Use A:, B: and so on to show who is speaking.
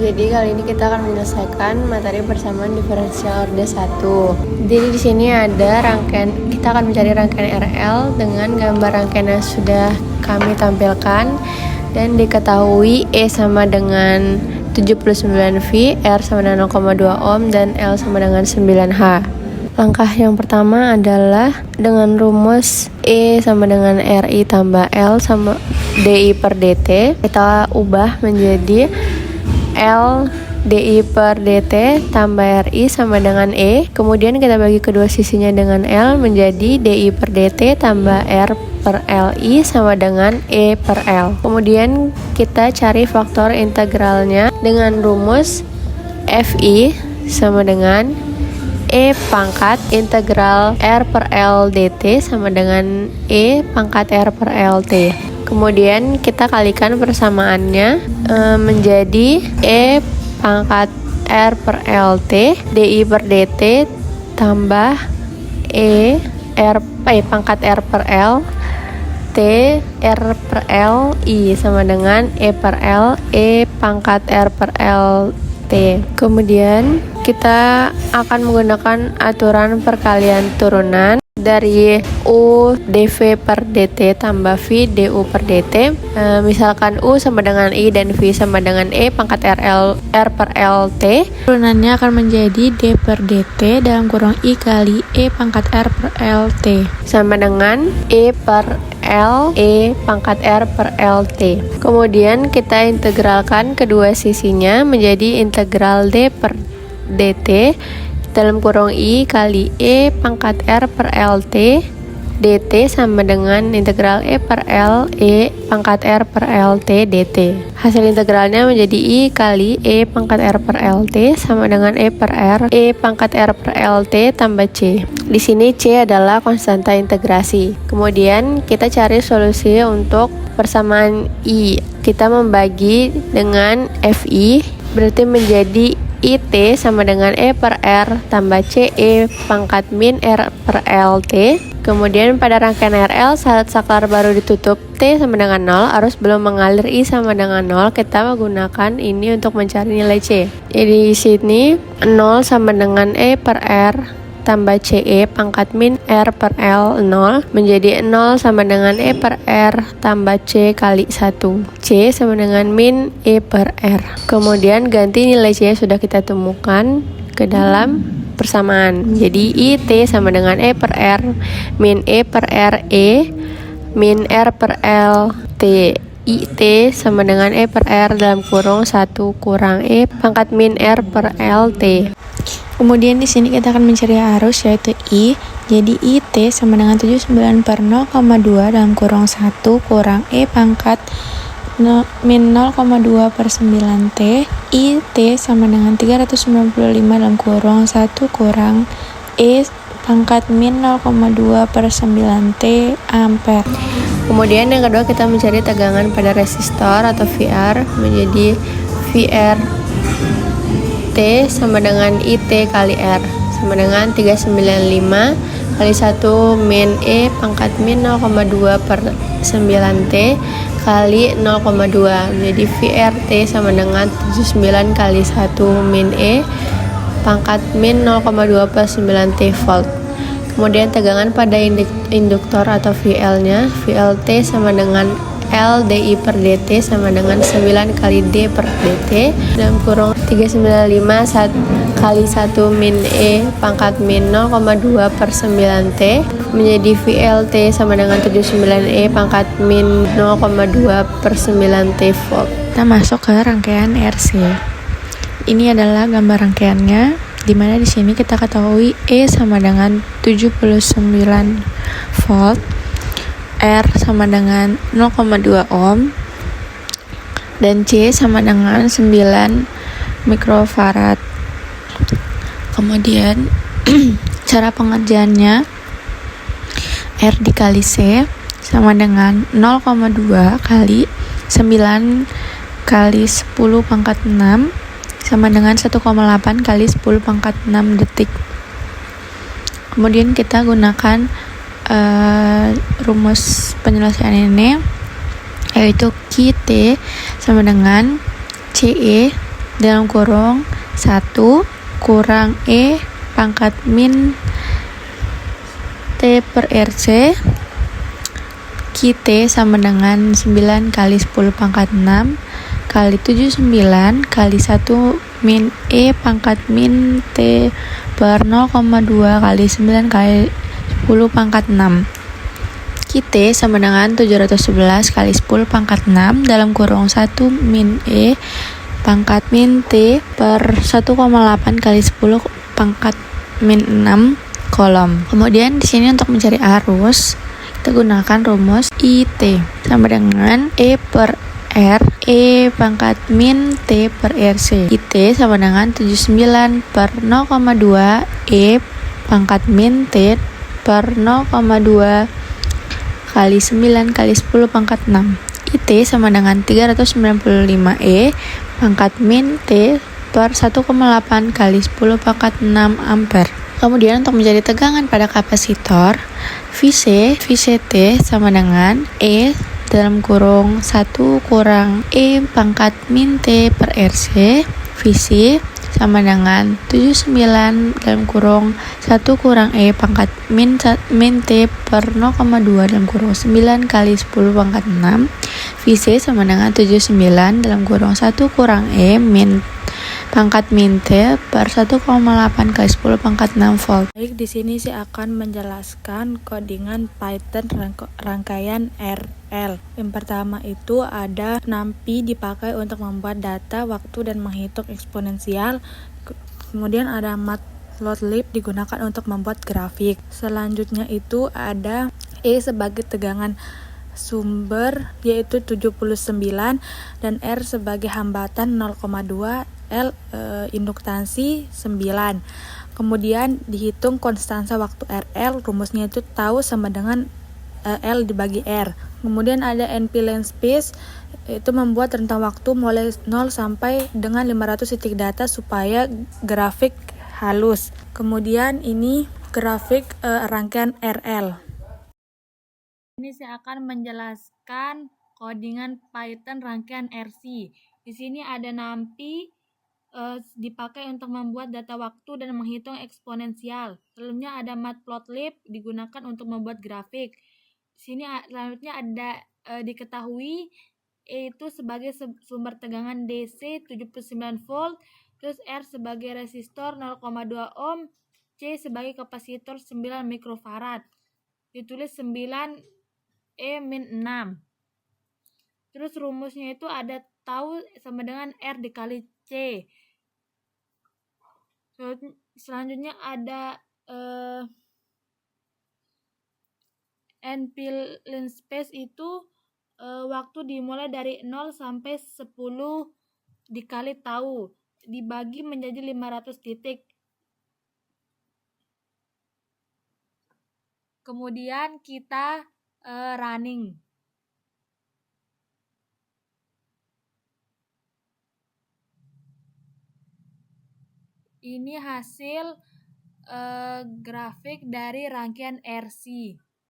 A: Jadi kali ini kita akan menyelesaikan materi persamaan diferensial orde 1. Jadi di sini ada rangkaian, kita akan mencari rangkaian RL dengan gambar rangkaian yang sudah kami tampilkan dan diketahui E sama dengan 79V, R sama dengan 0,2 ohm dan L sama dengan 9H. Langkah yang pertama adalah dengan rumus E sama dengan RI tambah L sama DI per DT, kita ubah menjadi L DI per DT tambah RI sama dengan E. Kemudian kita bagi kedua sisinya dengan L menjadi DI per DT tambah R per LI sama dengan E per L. Kemudian kita cari faktor integralnya dengan rumus FI sama dengan E pangkat integral R per L dt sama dengan E pangkat R per LT. Kemudian kita kalikan persamaannya menjadi E pangkat R per LT DI per DT tambah E pangkat R per L T R per L I sama dengan E per L E pangkat R per L T. Kemudian kita akan menggunakan aturan perkalian turunan dari U dV per dt tambah V du per dt. Misalkan U sama dengan I dan V sama dengan E pangkat R per LT, turunannya akan menjadi D per dt dalam kurung I kali E pangkat R per LT sama dengan E per L E pangkat R per LT. Kemudian kita integralkan kedua sisinya menjadi integral D per dt dalam kurung I kali E pangkat R per LT dt sama dengan integral E per L E pangkat R per LT dt. Hasil integralnya menjadi I kali E pangkat R per LT sama dengan E per R E pangkat R per LT tambah C. Di sini C adalah konstanta integrasi. Kemudian kita cari solusi untuk persamaan I. Kita membagi dengan FI berarti menjadi IT sama dengan E per R tambah CE pangkat min R per LT. Kemudian pada rangkaian RL saat saklar baru ditutup T sama dengan 0, arus belum mengalir I sama dengan 0, kita menggunakan ini untuk mencari nilai C. Jadi di sini 0 sama dengan E per R tambah CE pangkat min R per L 0 menjadi 0 sama dengan E per R tambah C kali 1. C sama dengan min E per R. Kemudian ganti nilai C yang sudah kita temukan ke dalam persamaan. Jadi IT sama dengan E per R min E per R E min R per L T. IT sama dengan E per R dalam kurung 1 kurang E pangkat min R per L T. Kemudian di sini kita akan mencari arus yaitu I. Jadi IT sama dengan 79 per 0,2 dalam kurung 1 kurang E pangkat min 0,2 per 9T. IT sama dengan 395 dalam kurung 1 kurang E pangkat min 0,2 per 9T ampere. Kemudian yang kedua kita mencari tegangan pada resistor atau VR menjadi VR T sama dengan IT kali R sama dengan 395 kali 1 min E pangkat min 0,2 per 9T kali 0,2 menjadi VRT sama dengan 79 kali 1 min E pangkat min 0,2 per 9T volt. Kemudian tegangan pada induktor atau VL nya VLT sama dengan L DI per DT sama dengan 9 kali D per DT dalam kurung 395 kali 1 min E pangkat min 0,2 per 9T menjadi VLT sama dengan 79E pangkat min 0,2 per 9T volt. Kita masuk ke rangkaian RC. Ini adalah gambar rangkaiannya, dimana di sini kita ketahui E sama dengan 79 volt, R sama dengan 0,2 ohm dan C sama dengan 9 mikrofarad. Kemudian cara pengerjaannya R dikali C sama dengan 0,2 kali 9 kali 10 pangkat 6 sama dengan 1,8 kali 10 pangkat 6 detik. Kemudian kita gunakan rumus penyelesaian ini, yaitu QT sama dengan CE dalam kurung 1 kurang E pangkat min T per RC. T sama dengan 9 kali 10 pangkat 6 kali 79 kali 1 min E pangkat min T per 0,2 kali 9 kali 10 pangkat 6. T sama dengan 711 kali 10 pangkat 6 dalam kurung 1 min E pangkat min T per 1,8 kali 10 pangkat min 6 kolom. Kemudian di sini untuk mencari arus kita gunakan rumus IT sama dengan E per R E pangkat min T per RC. IT sama dengan 79 per 0,2 E pangkat min T per 0,2 kali 9 kali 10 pangkat 6. IT sama dengan 395 E pangkat min T per 1,8 kali 10 pangkat 6 ampere. Kemudian untuk mencari tegangan pada kapasitor, VCT sama dengan E dalam kurung 1 kurang E pangkat min T per RC. VC sama dengan 79 dalam kurung 1 kurang E pangkat min T per 0,2 dalam kurung 9 kali 10 pangkat 6. VC sama dengan 79 dalam kurung 1 kurang E pangkat min T per 1,8 kali 10 pangkat 6 volt.
B: Baik, di sini saya akan menjelaskan codingan Python rangkaian RL. Yang pertama itu ada NumPy dipakai untuk membuat data, waktu, dan menghitung eksponensial. Kemudian ada Matplotlib digunakan untuk membuat grafik. Selanjutnya itu ada E sebagai tegangan sumber yaitu 79 dan R sebagai hambatan 0,2, L induktansi 9. Kemudian dihitung konstansa waktu RL, rumusnya itu tau sama dengan L dibagi R. Kemudian ada NP length space, itu membuat rentang waktu mulai 0 sampai dengan 500 titik data supaya grafik halus. Kemudian ini grafik rangkaian RL. Ini saya akan menjelaskan codingan Python rangkaian RC. Di sini ada NumPy dipakai untuk membuat data waktu dan menghitung eksponensial. Sebelumnya ada Matplotlib digunakan untuk membuat grafik. Di sini selanjutnya ada diketahui E itu sebagai sumber tegangan DC 79 volt, terus R sebagai resistor 0,2 ohm, C sebagai kapasitor 9 mikrofarad. Ditulis 9 E-6. Terus rumusnya itu ada tau sama dengan R dikali C. Selanjutnya ada NP length space itu waktu dimulai dari 0 sampai 10 dikali tau dibagi menjadi 500 titik. Kemudian kita running. Ini hasil grafik dari rangkaian RC.